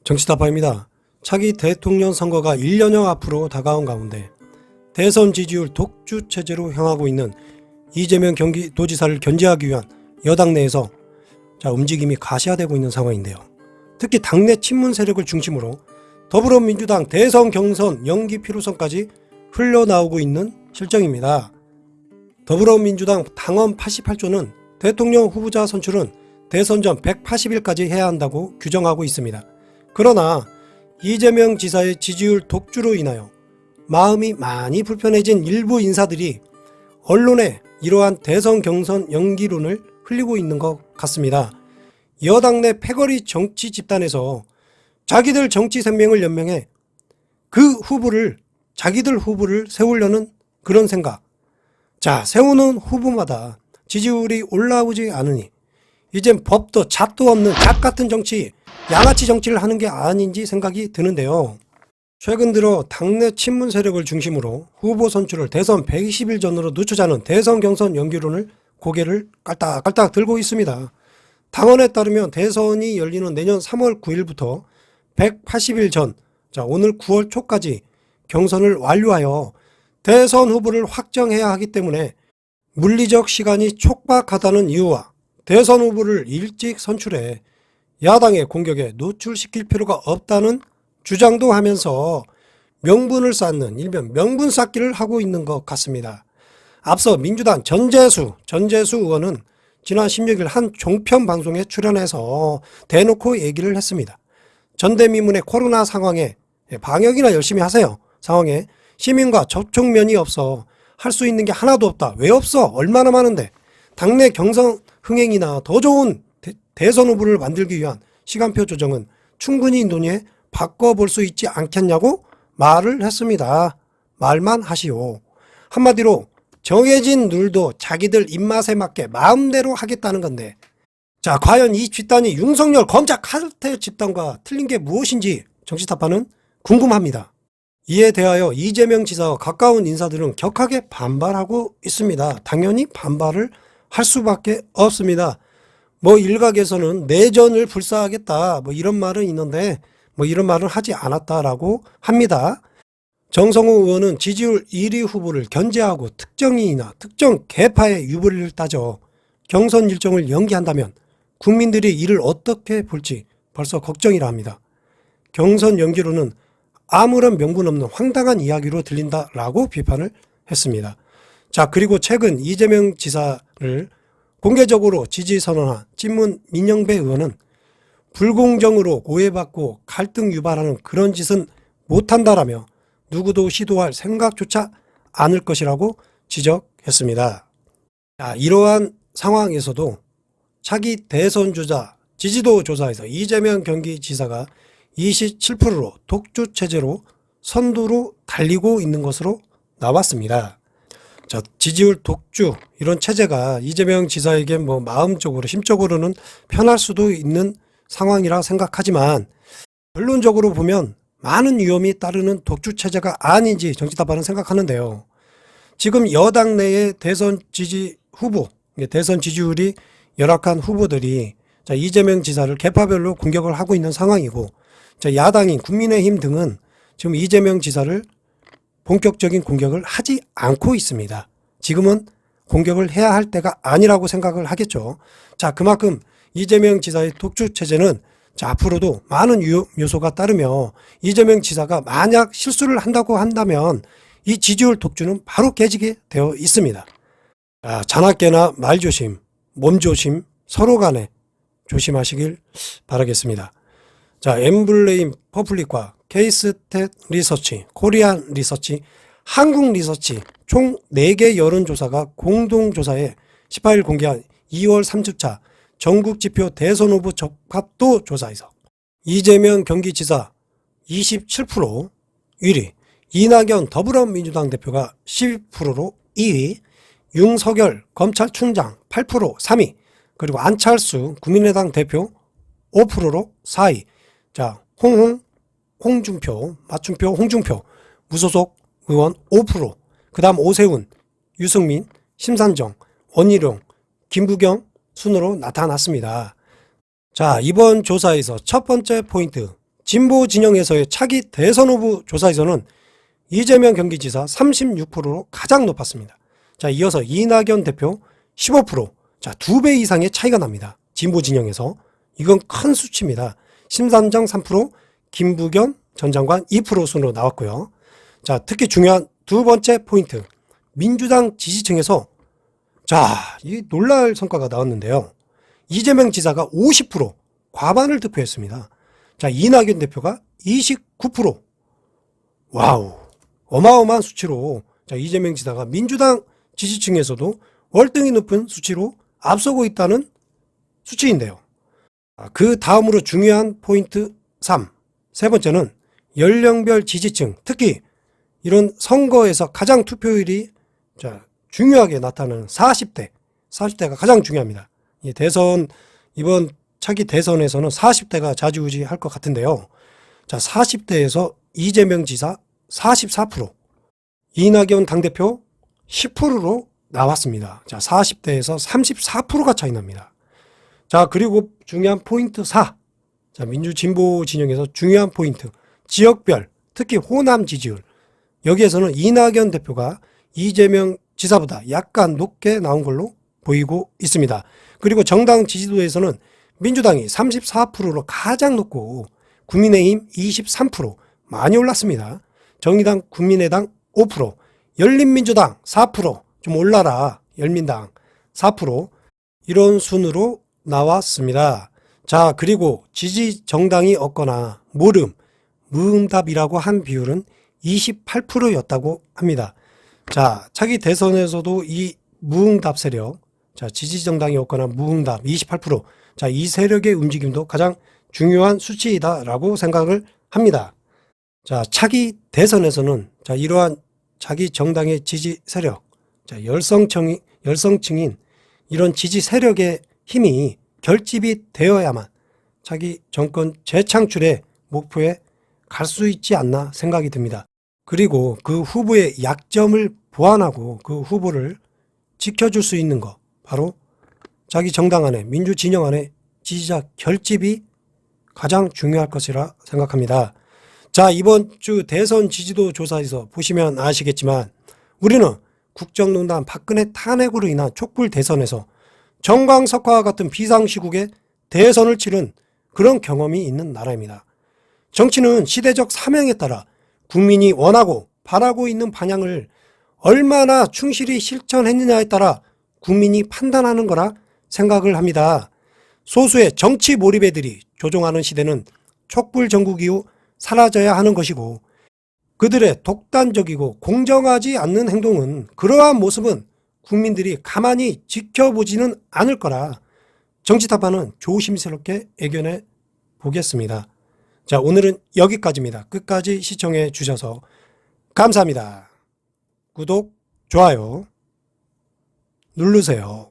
정치타파입니다. 차기 대통령 선거가 1년여 앞으로 다가온 가운데 대선 지지율 독주 체제로 향하고 있는 이재명 경기도지사를 견제하기 위한 여당 내에서 움직임이 가시화되고 있는 상황인데요. 특히 당내 친문 세력을 중심으로 더불어민주당 대선 경선 연기 필요성까지 흘러나오고 있는 실정입니다. 더불어민주당 당원 88조는 대통령 후보자 선출은 대선 전 180일까지 해야 한다고 규정하고 있습니다. 그러나 이재명 지사의 지지율 독주로 인하여 마음이 많이 불편해진 일부 인사들이 언론에 이러한 대선 경선 연기론을 흘리고 있는 것 같습니다. 여당 내 패거리 정치 집단에서 자기들 정치 생명을 연명해 자기들 후보를 세우려는 그런 생각. 세우는 후보마다 지지율이 올라오지 않으니 이젠 법도 잣도 없는 잣 같은 정치, 양아치 정치를 하는 게 아닌지 생각이 드는데요. 최근 들어 당내 친문 세력을 중심으로 후보 선출을 대선 120일 전으로 늦추자는 대선 경선 연기론을 고개를 깔딱깔딱 들고 있습니다. 당원에 따르면 대선이 열리는 내년 3월 9일부터 180일 전, 오늘 9월 초까지 경선을 완료하여 대선 후보를 확정해야 하기 때문에 물리적 시간이 촉박하다는 이유와 대선 후보를 일찍 선출해 야당의 공격에 노출시킬 필요가 없다는 주장도 하면서 명분을 쌓는 일명 명분 쌓기를 하고 있는 것 같습니다. 앞서 민주당 전재수 의원은 지난 16일 한 종편 방송에 출연해서 대놓고 얘기를 했습니다. 전대미문의 코로나 상황에 방역이나 열심히 하세요. 상황에 시민과 접촉면이 없어 할 수 있는 게 하나도 없다. 왜 없어? 얼마나 많은데. 당내 경선 흥행이나 더 좋은 대선 후보를 만들기 위한 시간표 조정은 충분히 논의해 바꿔볼 수 있지 않겠냐고 말을 했습니다. 말만 하시오. 한마디로 정해진 룰도 자기들 입맛에 맞게 마음대로 하겠다는 건데, 과연 이 집단이 윤석열 검찰 카르텔 집단과 틀린 게 무엇인지 정치타파는 궁금합니다. 이에 대하여 이재명 지사와 가까운 인사들은 격하게 반발하고 있습니다. 당연히 반발을 할 수밖에 없습니다. 일각에서는 내전을 불사하겠다 이런 말은 있는데 이런 말은 하지 않았다라고 합니다. 정성호 의원은 지지율 1위 후보를 견제하고 특정인이나 특정 계파의 유불리를 따져 경선 일정을 연기한다면 국민들이 이를 어떻게 볼지 벌써 걱정이라 합니다. 경선 연기로는 아무런 명분 없는 황당한 이야기로 들린다라고 비판을 했습니다. 그리고 최근 이재명 지사를 공개적으로 지지 선언한 친문 민영배 의원은 불공정으로 오해받고 갈등 유발하는 그런 짓은 못한다라며 누구도 시도할 생각조차 않을 것이라고 지적했습니다. 이러한 상황에서도 차기 대선 주자 지지도 조사에서 이재명 경기지사가 27%로 독주 체제로 선두로 달리고 있는 것으로 나왔습니다. 지지율 독주 이런 체제가 이재명 지사에게 마음적으로 심적으로는 편할 수도 있는 상황이라 생각하지만 결론적으로 보면 많은 위험이 따르는 독주 체제가 아닌지 정치타파는 생각하는데요. 지금 여당 내의 대선 지지율이 열악한 후보들이 이재명 지사를 계파별로 공격을 하고 있는 상황이고, 야당인 국민의힘 등은 지금 이재명 지사를 본격적인 공격을 하지 않고 있습니다. 지금은 공격을 해야 할 때가 아니라고 생각을 하겠죠. 그만큼 이재명 지사의 독주 체제는 앞으로도 많은 요소가 따르며 이재명 지사가 만약 실수를 한다고 한다면 이 지지율 독주는 바로 깨지게 되어 있습니다. 자나깨나 말조심, 몸조심 서로 간에 조심하시길 바라겠습니다. 엠블레임 퍼블릭과 케이스탯 리서치, 코리안 리서치, 한국 리서치 총 4개 여론조사가 공동조사에 18일 공개한 2월 3주차 전국지표 대선 후보 적합도 조사에서 이재명 경기지사 27% 1위, 이낙연 더불어민주당 대표가 12%로 2위, 윤석열 검찰총장 8% 3위, 그리고 안철수 국민의당 대표 5%로 4위, 홍준표, 맞춤표 홍준표, 무소속 의원 5%, 그 다음 오세훈, 유승민, 심산정, 원희룡, 김부경 순으로 나타났습니다. 이번 조사에서 첫 번째 포인트, 진보 진영에서의 차기 대선 후보 조사에서는 이재명 경기지사 36%로 가장 높았습니다. 자, 이어서 이낙연 대표 15%. 자, 2배 이상의 차이가 납니다. 진보 진영에서. 이건 큰 수치입니다. 심상정 3%, 김부겸 전 장관 2% 순으로 나왔고요. 자, 특히 중요한 두 번째 포인트. 민주당 지지층에서 자, 이 놀랄 성과가 나왔는데요. 이재명 지사가 50% 과반을 득표했습니다. 자, 이낙연 대표가 29%. 와우. 어마어마한 수치로 자, 이재명 지사가 민주당 지지층에서도 월등히 높은 수치로 앞서고 있다는 수치인데요. 그 다음으로 중요한 포인트 3. 세 번째는 연령별 지지층, 특히 이런 선거에서 가장 투표율이 자, 중요하게 나타나는 40대. 40대가 가장 중요합니다. 이 대선, 이번 차기 대선에서는 40대가 좌지우지할 것 같은데요. 자, 40대에서 이재명 지사 44%, 이낙연 당대표 10%로 나왔습니다. 자, 40대에서 34%가 차이 납니다. 자, 그리고 중요한 포인트 4. 자, 민주진보 진영에서 중요한 포인트. 지역별, 특히 호남 지지율. 여기에서는 이낙연 대표가 이재명 지사보다 약간 높게 나온 걸로 보이고 있습니다. 그리고 정당 지지도에서는 민주당이 34%로 가장 높고 국민의힘 23% 많이 올랐습니다. 정의당, 국민의당 5%, 열린민주당 4%, 좀 올라라, 열민당 4%, 이런 순으로 나왔습니다. 자, 그리고 지지 정당이 없거나 모름, 무응답이라고 한 비율은 28%였다고 합니다. 자, 차기 대선에서도 이 무응답 세력, 자, 지지 정당이 없거나 무응답 28%, 자, 이 세력의 움직임도 가장 중요한 수치이다라고 생각을 합니다. 자, 차기 대선에서는 자, 이러한 자기 정당의 지지 세력, 자, 열성층인 이런 지지 세력의 힘이 결집이 되어야만 자기 정권 재창출의 목표에 갈 수 있지 않나 생각이 듭니다. 그리고 그 후보의 약점을 보완하고 그 후보를 지켜줄 수 있는 것, 바로 자기 정당 안에, 민주 진영 안에 지지자 결집이 가장 중요할 것이라 생각합니다. 자, 이번 주 대선 지지도 조사에서 보시면 아시겠지만 우리는 국정농단 박근혜 탄핵으로 인한 촛불 대선에서 정광석화와 같은 비상시국에 대선을 치른 그런 경험이 있는 나라입니다. 정치는 시대적 사명에 따라 국민이 원하고 바라고 있는 방향을 얼마나 충실히 실천했느냐에 따라 국민이 판단하는 거라 생각을 합니다. 소수의 정치 몰입애들이 조종하는 시대는 촛불 전국 이후 사라져야 하는 것이고, 그들의 독단적이고 공정하지 않는 행동은, 그러한 모습은 국민들이 가만히 지켜보지는 않을 거라 정치타파는 조심스럽게 애견해 보겠습니다. 자, 오늘은 여기까지입니다. 끝까지 시청해 주셔서 감사합니다. 구독, 좋아요 누르세요.